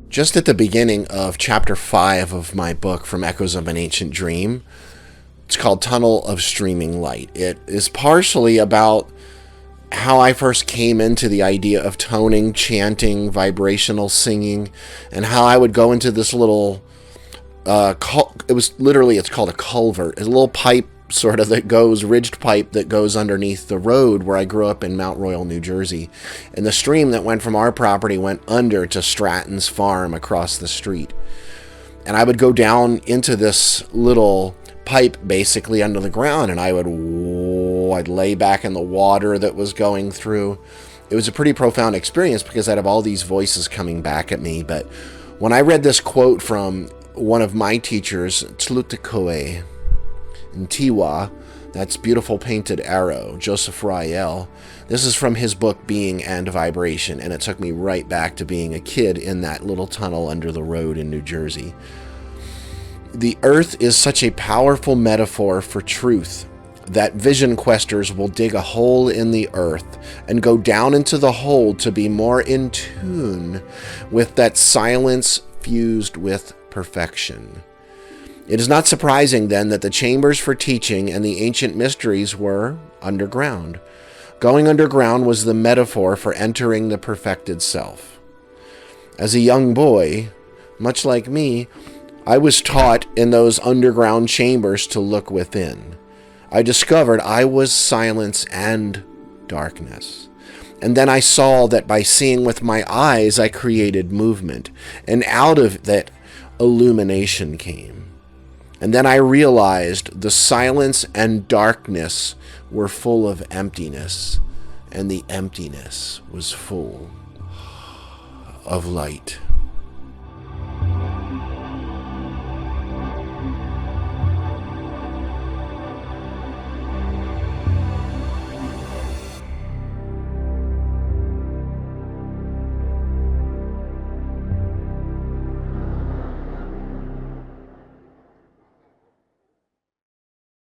Just at the beginning of chapter 5 of my book, From Echoes of an Ancient Dream, it's called Tunnel of Streaming Light. It is partially about how I first came into the idea of toning, chanting, vibrational singing, and how I would go into this little, it's called a culvert. It's a little pipe sort of that goes, ridged pipe that goes underneath the road where I grew up in Mount Royal, New Jersey. And the stream that went from our property went under to Stratton's farm across the street. And I would go down into this little pipe basically under the ground, and I'd lay back in the water that was going through. It was a pretty profound experience because I'd have all these voices coming back at me. But when I read this quote from one of my teachers, Tlutikoe in Tiwa, that's Beautiful Painted Arrow, Joseph Rael. This is from his book, Being and Vibration, and it took me right back to being a kid in that little tunnel under the road in New Jersey. The earth is such a powerful metaphor for truth that vision questers will dig a hole in the earth and go down into the hole to be more in tune with that silence fused with perfection. It is not surprising, then, that the chambers for teaching and the ancient mysteries were underground. Going underground was the metaphor for entering the perfected self. As a young boy, much like me, I was taught in those underground chambers to look within. I discovered I was silence and darkness. And then I saw that by seeing with my eyes, I created movement. And out of that, illumination came. And then I realized the silence and darkness were full of emptiness, and the emptiness was full of light.